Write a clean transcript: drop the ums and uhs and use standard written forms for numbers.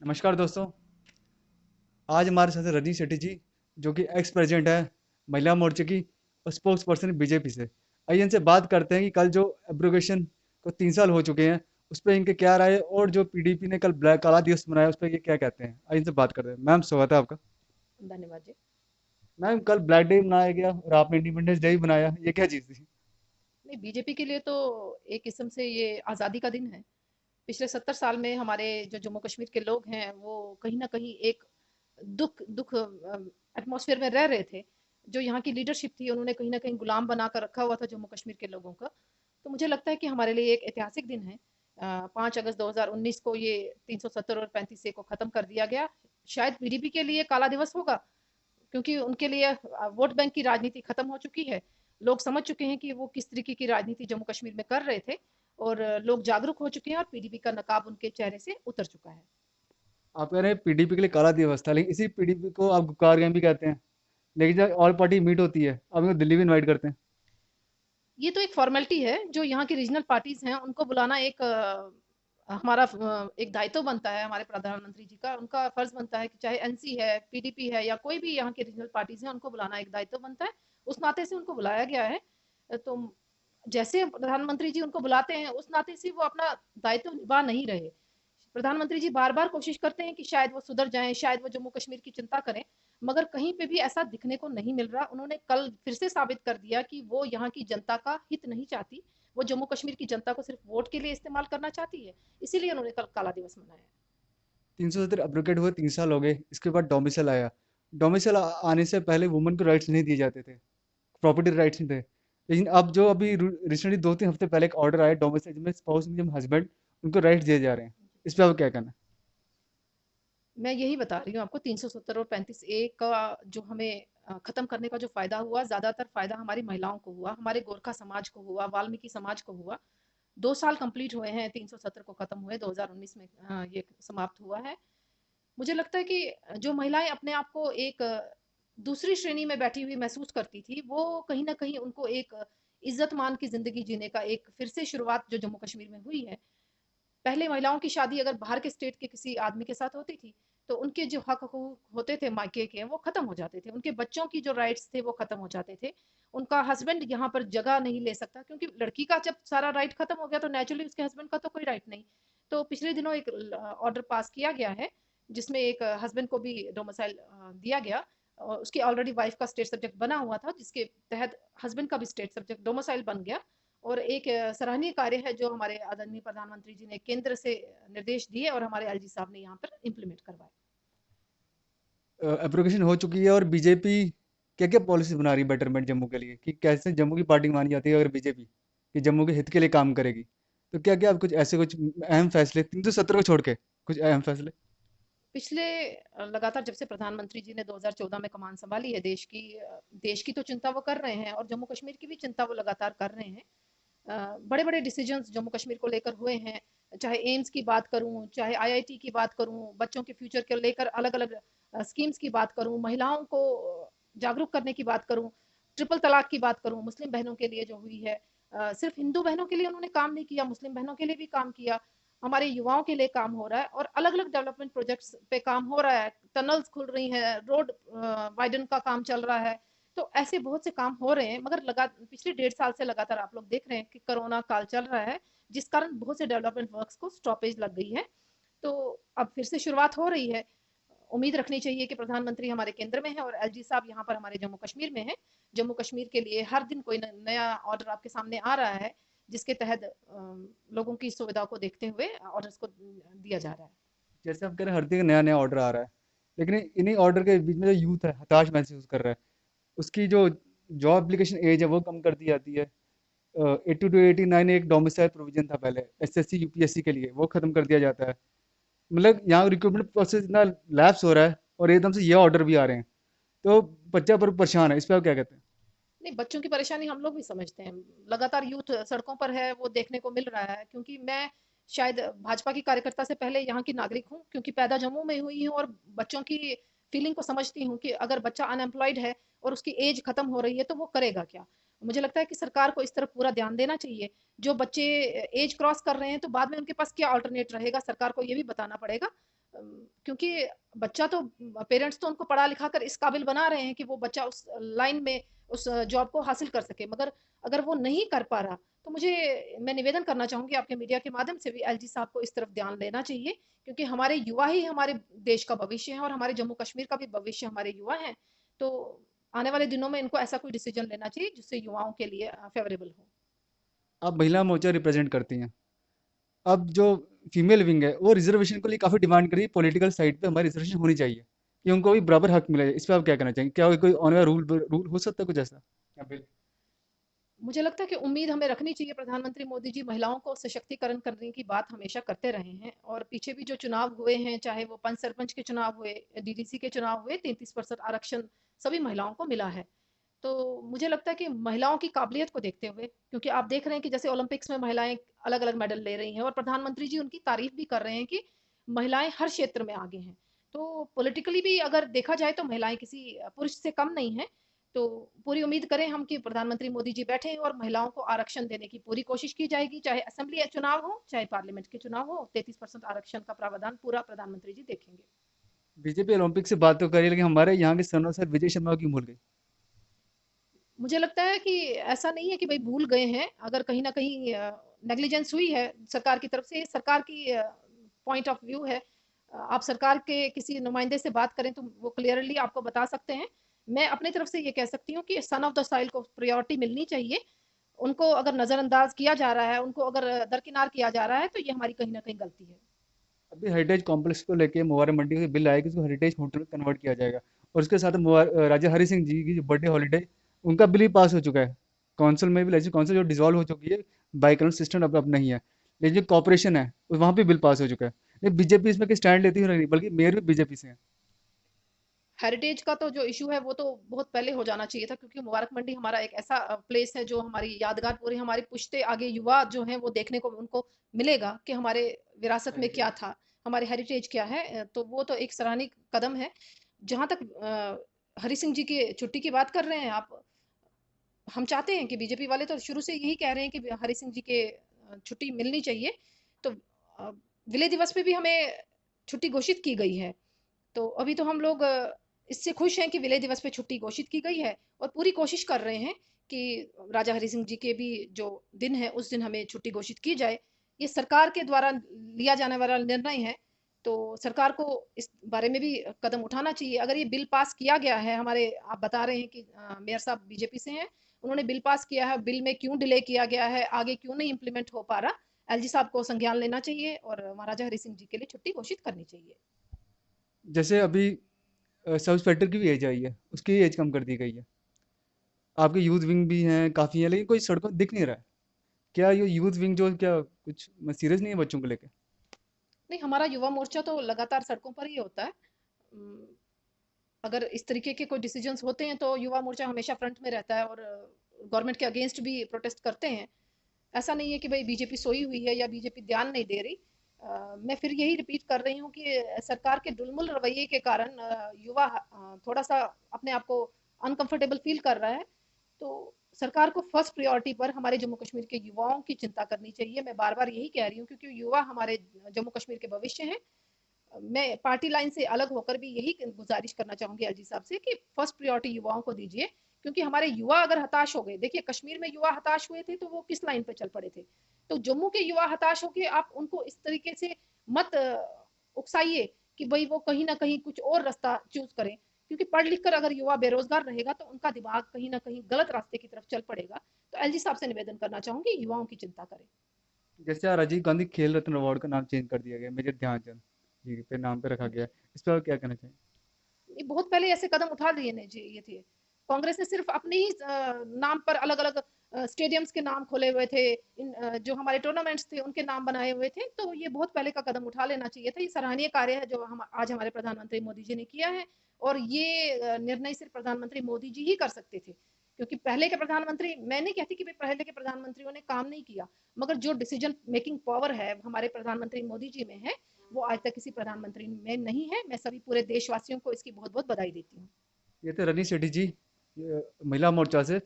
नमस्कार दोस्तों। आज हमारे साथ है रजनी शेट्टी जी, जो कि एक्स प्रेसिडेंट है महिला मोर्चे की और स्पोक्स पर्सन बीजेपी से। आइए इनसे बात करते हैं कि कल जो एब्रोगेशन को 3 साल हो चुके हैं, उस पर इनके क्या राय है, और जो पीडीपी ने कल ब्लैक काला दिवस मनाया उस पर ये क्या कहते हैं। आइए इनसे बात करते हैं। मैम, स्वागत है आपका। धन्यवाद जी। मैम, कल ब्लैक डे मनाया गया और आपने इंडिपेंडेंस डे भी बनाया, ये क्या चीज़ थी? नहीं, बीजेपी के लिए तो एक किस्म से ये आज़ादी का दिन है। पिछले 70 साल में हमारे जो जम्मू कश्मीर के लोग हैं, वो कहीं न कहीं एक दुःख दुःख एटमॉस्फेयर में रह रहे थे। जो यहाँ की लीडरशिप थी, उन्होंने कहीं न कहीं गुलाम बना कर रखा हुआ था जम्मू कश्मीर के लोगों का। तो मुझे लगता है कि हमारे लिए एक ऐतिहासिक दिन है। 5 अगस्त 2019 को ये 370 और 35 ए को खत्म कर दिया गया। शायद पीडीपी के लिए काला दिवस होगा, क्योंकि उनके लिए वोट बैंक की राजनीति खत्म हो चुकी है। लोग समझ चुके हैं कि वो किस तरीके की राजनीति जम्मू कश्मीर में कर रहे थे, और लोग जागरूक हो चुके हैं और पीडीपी का नकाब उनके चेहरे से उतर चुका है। आप कह रहे हैं पीडीपी के लिए काला दिवस था, लेकिन इसी पीडीपी को आप गुपकार गैंग भी कहते हैं। लेकिन जब ऑल पार्टी मीट होती है, आप इनको दिल्ली भी इनवाइट करते हैं। ये तो एक फॉर्मेलिटी है। जो यहाँ की रीजनल पार्टीज हैं, उनको बुलाना एक हमारा एक दायित्व बनता है हमारे प्रधानमंत्री जी का। उनका फर्ज बनता है कि चाहे एनसी है, पीडीपी है, या कोई भी यहाँ के रीजनल पार्टीज हैं, उनको बुलाना एक दायित्व बनता है। उस नाते से उनको बुलाया गया है। तो जैसे प्रधानमंत्री जी उनको बुलाते हैं, उस नाते से वो अपना दायित्व निभा नहीं रहे। प्रधानमंत्री जी बार बार कोशिश करते हैं कि शायद वो सुधर जाएं, शायद वो जम्मू कश्मीर की चिंता करें, मगर कहीं पे भी ऐसा दिखने को नहीं मिल रहा। उन्होंने कल फिर से साबित कर दिया कि वो यहाँ की जनता का हित नहीं चाहती। वो जम्मू कश्मीर की जनता को सिर्फ वोट के लिए इस्तेमाल करना चाहती है। इसीलिए उन्होंने कल काला दिवस मनाया। 370 एब्रोगेट हुए 3 साल हो गए, इसके बाद डोमिसल आया। डोमिसल आने से पहले वुमेन को राइट्स नहीं दिए जाते थे, प्रॉपर्टी राइट्स नहीं थे। लेकिन अब जो अभी रिसेंटली 2-3 हफ्ते पहले एक ऑर्डर आया डोमिसल में, स्पाउस में हस्बैंड, उनको राइट्स दिए जा रहे हैं। इस पर आप क्या कहना मैं यही बता रही हूँ आपको, 370 और 35 ए का जो हमें खत्म करने का जो फायदा हुआ, ज्यादातर फायदा हमारी महिलाओं को हुआ, हमारे गोरखा समाज को हुआ, वाल्मीकि समाज को हुआ। 2 साल कंप्लीट हुए हैं 370 को खत्म हुए, 2019 में ये समाप्त हुआ है। मुझे लगता है कि जो महिलाएं अपने आप को एक दूसरी श्रेणी में बैठी हुई महसूस करती थी, वो कहीं ना कहीं उनको एक इज्जत मान की जिंदगी जीने का एक फिर से शुरुआत जो जम्मू कश्मीर में हुई है। पहले महिलाओं की शादी अगर बाहर के स्टेट के किसी आदमी के साथ होती थी, तो उनके जो हक हकूक होते थे मायके के, वो खत्म हो जाते थे। उनके बच्चों की जो राइट्स थे वो खत्म हो जाते थे। उनका हस्बैंड यहाँ पर जगह नहीं ले सकता, क्योंकि लड़की का जब सारा राइट खत्म हो गया, तो नेचुरली उसके हस्बैंड का तो कोई राइट नहीं। तो पिछले दिनों एक ऑर्डर पास किया गया है, जिसमें एक हस्बैंड को भी डोमिसाइल दिया गया। और उसकी ऑलरेडी वाइफ का स्टेट सब्जेक्ट बना हुआ था, जिसके तहत हस्बैंड का भी स्टेट सब्जेक्ट डोमिसाइल बन गया। और एक सराहनीय कार्य है जो हमारे आदरणीय प्रधानमंत्री जी ने केंद्र से निर्देश दिए और हमारे एलजी साहब ने यहाँ पर इम्प्लीमेंट करवाए। है? एब्रोगेशन हो चुकी है और बीजेपी क्या क्या पॉलिसी बना रही है बेटरमेंट जम्मू के लिए, कि कैसे जम्मू की पार्टी मानी जाती है अगर बीजेपी कि जम्मू के हित के लिए काम करेगी? तो क्या क्या आप कुछ ऐसे कुछ अहम फैसले 370 को छोड़ के, कुछ अहम फैसले? पिछले लगातार जब से प्रधानमंत्री जी ने 2014 में कमान संभाली है देश की तो चिंता वो कर रहे हैं, और जम्मू कश्मीर की भी चिंता वो लगातार कर रहे हैं। बड़े बड़े डिसीजंस जम्मू कश्मीर को लेकर हुए हैं। चाहे एम्स की बात करूं, चाहे आईआईटी की बात करूं, बच्चों के फ्यूचर के लेकर अलग अलग स्कीम्स की बात करूं, महिलाओं को जागरूक करने की बात करूं, ट्रिपल तलाक की बात करूं, मुस्लिम बहनों के लिए जो हुई है। सिर्फ हिंदू बहनों के लिए उन्होंने काम नहीं किया, मुस्लिम बहनों के लिए भी काम किया। हमारे युवाओं के लिए काम हो रहा है, और अलग अलग डेवलपमेंट प्रोजेक्ट्स पे काम हो रहा है। टनल्स खुल रही हैं, रोड वाइडन का काम चल रहा है। तो ऐसे बहुत से काम हो रहे हैं, मगर लगा पिछले 1.5 साल से लगातार आप लोग देख रहे हैं कि कोरोना काल चल रहा है, जिस कारण बहुत से डेवलपमेंट वर्क्स को स्टॉपेज लग गई है। तो अब फिर से शुरुआत हो रही है। उम्मीद रखनी चाहिए कि प्रधानमंत्री हमारे केंद्र में है और एलजी साहब यहाँ पर हमारे जम्मू कश्मीर में है। जम्मू कश्मीर के लिए हर दिन कोई नया ऑर्डर आपके सामने आ रहा है, जिसके तहत लोगों की सुविधा को देखते हुए ऑर्डर्स को दिया जा रहा है। जैसे आप कह रहे हैं हर दिन नया नया ऑर्डर आ रहा है, लेकिन इन्हीं ऑर्डर के बीच में जो यूथ है हताश महसूस कर रहा है, उसकी जो जॉब एप्लीकेशन एज है वो कम कर दी जाती है। 82 to 89 एक डोमिसाइल प्रोविजन था पहले एसएससी यूपीएससी के लिए, वो खत्म कर दिया जाता है। मतलब यहाँ रिक्रूटमेंट प्रोसेस इतना लैप्स हो रहा है और एकदम से ये ऑर्डर भी आ रहे हैं, तो बच्चा पर परेशान है। इस पर आप क्या कहते हैं? नहीं, बच्चों की परेशानी हम लोग भी समझते हैं। लगातार यूथ सड़कों पर है, वो देखने को मिल रहा है। क्योंकि मैं शायद भाजपा की कार्यकर्ता से पहले यहाँ की नागरिक हूँ, क्योंकि पैदा जम्मू में हुई हूँ, और बच्चों की फीलिंग को समझती हूँ कि अगर बच्चा अनएम्प्लॉयड है और उसकी एज खत्म हो रही है, तो वो करेगा क्या। मुझे लगता है कि सरकार को इस तरफ पूरा ध्यान देना चाहिए। जो बच्चे एज क्रॉस कर रहे हैं, तो बाद में उनके पास क्या ऑल्टरनेट रहेगा, सरकार को ये भी बताना पड़ेगा। क्योंकि बच्चा तो पेरेंट्स तो उनको पढ़ा लिखा कर इस काबिल बना रहे हैं कि वो बच्चा उस लाइन में उस जॉब को हासिल कर सके, मगर अगर वो नहीं कर पा रहा, तो मैं निवेदन करना चाहूंगी आपके मीडिया के माध्यम से भी एलजी साहब को इस तरफ ध्यान देना चाहिए, क्योंकि हमारे युवा ही हमारे देश का भविष्य है और हमारे जम्मू कश्मीर का भी भविष्य हमारे युवा हैं। तो आने वाले दिनों में इनको ऐसा कोई डिसीजन लेना चाहिए जिससे युवाओं के लिए फेवरेबल हो। आप महिला मोर्चा रिप्रेजेंट करती हैं। अब जो फीमेल विंग है वो रिजर्वेशन के लिए काफ़ी डिमांड कर रही है, पॉलिटिकल साइड पे हमारी रिजर्वेशन होनी चाहिए कि उनको भी बराबर हक मिले। इस पर आप क्या कहना चाहेंगे? क्या कोई ऑन रूल रूल हो सकता है कुछ ऐसा या बिल? मुझे लगता है कि उम्मीद हमें रखनी चाहिए, प्रधानमंत्री मोदी जी महिलाओं को सशक्तिकरण करने की बात हमेशा करते रहे हैं और पीछे भी जो चुनाव हुए हैं, चाहे वो पंच सरपंच के चुनाव हुए, डीडीसी के चुनाव हुए, 33% आरक्षण सभी महिलाओं को मिला है। तो मुझे लगता है कि महिलाओं की काबिलियत को देखते हुए, क्योंकि आप देख रहे हैं कि जैसे ओलंपिक्स में महिलाएं अलग अलग मेडल ले रही हैं और प्रधानमंत्री जी उनकी तारीफ भी कर रहे हैं कि महिलाएं हर क्षेत्र में आगे हैं। तो पॉलिटिकली भी अगर देखा जाए तो महिलाएं किसी पुरुष से कम नहीं है। तो पूरी उम्मीद करें हम कि प्रधानमंत्री मोदी जी बैठे और महिलाओं को आरक्षण देने की पूरी कोशिश की जाएगी, चाहे असेंबली चुनाव हो चाहे पार्लियामेंट के चुनाव हो। 33% आरक्षण का प्रावधान पूरा प्रधानमंत्री जी देखेंगे। बीजेपी ओलंपिक से बात तो करी, लेकिन हमारे यहाँ के सर सर विजय शर्मा क्यों भूल गई? मुझे लगता है कि ऐसा नहीं है कि भाई भूल गए हैं, अगर कहीं ना कहीं नेग्लिजेंस हुई है सरकार की तरफ से, सरकार की पॉइंट ऑफ व्यू है। आप सरकार के किसी नुमाइंदे से बात करें तो वो क्लियरली आपको बता सकते हैं। मैं अपनी तरफ से ये कह सकती हूँ कि सन ऑफ द सॉइल को प्रायोरिटी मिलनी चाहिए। उनको अगर नजरअंदाज किया जा रहा है, उनको अगर दरकिनार किया जा रहा है, तो ये हमारी कहीं ना कहीं गलती है। अभी हेरिटेज कॉम्प्लेक्स को लेके मुबारक मंडी का बिल आया कि उसको हेरिटेज होटल में कन्वर्ट किया जाएगा, और उसके साथ राजा हरि सिंह जी की जो बर्थडे हॉलीडे, उनका बिल भी पास हो चुका है। काउंसिल में भी, लेजिस्लेटिव काउंसिल जो डिसॉल्व हो चुकी है, बाइकल सिस्टम अब नहीं है, लेकिन जो कॉर्पोरेशन है वहाँ पे बिल पास हो चुका है। लेकिन बीजेपी इसमें स्टैंड लेती है नहीं, बल्कि मेयर भी बीजेपी से है। हेरिटेज का तो जो इशू है वो तो बहुत पहले हो जाना चाहिए था, क्योंकि मुबारक मंडी हमारा एक ऐसा प्लेस है जो हमारी यादगार पूरी हमारी पुश्ते आगे युवा जो हैं वो देखने को उनको मिलेगा कि हमारे विरासत में क्या हेरिटेज। था, हमारे हेरिटेज क्या है। तो वो तो एक सराहनीय कदम है। जहां तक हरि सिंह जी की छुट्टी की बात कर रहे हैं आप, हम चाहते हैं कि बीजेपी वाले तो शुरू से यही कह रहे हैं कि हरि सिंह जी के छुट्टी मिलनी चाहिए। तो अ, विलय दिवस पे भी हमें छुट्टी घोषित की गई है। तो अभी तो हम लोग इससे खुश हैं कि विलय दिवस पे छुट्टी घोषित की गई है और पूरी कोशिश कर रहे हैं कि राजा हरि सिंह जी के भी जो दिन है उस दिन हमें छुट्टी घोषित की जाए। ये सरकार के द्वारा लिया जाने वाला निर्णय है, तो सरकार को इस बारे में भी कदम उठाना चाहिए। अगर ये बिल पास किया गया है, हमारे आप बता रहे हैं कि मेयर साहब बीजेपी से हैं, उन्होंने बिल पास किया है, बिल में क्यों डिले किया गया है, आगे क्यों नहीं इम्प्लीमेंट हो पा रहा, एलजी साहब को संज्ञान लेना चाहिए और महाराजा हरि सिंह जी के लिए छुट्टी घोषित करनी चाहिए। जैसे अभी सब इंस्पेक्टर की भी एज आई है, उसकी एज कम कर दी गई है। आपके यूथ विंग भी हैं, काफ़ी हैं, लेकिन कोई सड़कों पर दिख नहीं रहा है। क्या ये यूथ विंग जो क्या कुछ सीरियस नहीं है बच्चों को लेके? नहीं, हमारा युवा मोर्चा तो लगातार सड़कों पर ही होता है। उम, अगर इस तरीके के कोई डिसीजंस होते हैं तो युवा मोर्चा हमेशा फ्रंट में रहता है और गवर्नमेंट के अगेंस्ट भी प्रोटेस्ट करते हैं। ऐसा नहीं है कि भाई बीजेपी सोई हुई है या बीजेपी ध्यान नहीं दे रही। मैं फिर यही रिपीट कर रही हूँ कि सरकार के ढुलमुल रवैये के कारण युवा थोड़ा सा अपने आप को अनकंफर्टेबल फील कर रहा है। तो सरकार को फर्स्ट प्रायोरिटी पर हमारे जम्मू कश्मीर के युवाओं की चिंता करनी चाहिए। मैं बार बार यही कह रही हूँ, क्योंकि युवा हमारे जम्मू कश्मीर के भविष्य हैं। मैं पार्टी लाइन से अलग होकर भी यही गुजारिश करना चाहूंगी एलजी साहब से कि फर्स्ट प्रायोरिटी युवाओं को दीजिए, क्योंकि हमारे युवा अगर हताश हो गए, देखिए कश्मीर में युवा हताश हुए थे तो वो किस लाइन पे चल पड़े थे। तो जम्मू के युवा हताश होके आप उनको इस तरीके से मत उकसाइए कि भाई वो कहीं ना कहीं कुछ और रास्ता चूज करें, क्योंकि पढ़ लिख कर अगर युवा बेरोजगार रहेगा तो उनका दिमाग कहीं ना कहीं गलत रास्ते की तरफ चल पड़ेगा। तो एलजी साहब से निवेदन करना चाहूंगी युवाओं की चिंता करें। जैसे राजीव गांधी खेल रत्न अवार्ड का नाम चेंज कर दिया गया, मेजर ध्यानचंद जी पे नाम पे रखा गया है। इस पर आप क्या कहना चाहिए? ये बहुत पहले ऐसे कदम उठा लिए ने जी ये थे। कांग्रेस ने सिर्फ अपने ही नाम पर अलग अलग स्टेडियम्स के नाम खोले हुए थे, जो हमारे टूर्नामेंट्स थे उनके नाम बनाए हुए थे। तो ये बहुत पहले का कदम उठा लेना चाहिए था। ये सराहनीय कार्य है जो हम आज हमारे प्रधानमंत्री मोदी जी ने किया है, और ये निर्णय सिर्फ प्रधानमंत्री मोदी जी ही कर सकते थे, क्योंकि पहले के प्रधानमंत्री, मैं नहीं कहती कि पहले के प्रधानमंत्रियों ने काम नहीं किया, मगर जो डिसीजन मेकिंग पावर है हमारे प्रधानमंत्री मोदी जी में है, वो आज तक किसी प्रधानमंत्री में नहीं है। मैं सभी पूरे देशवासियों को इसकी बहुत बहुत बधाई देती हूँ। ये थे रनी सेठी जी, महिला मोर्चा से।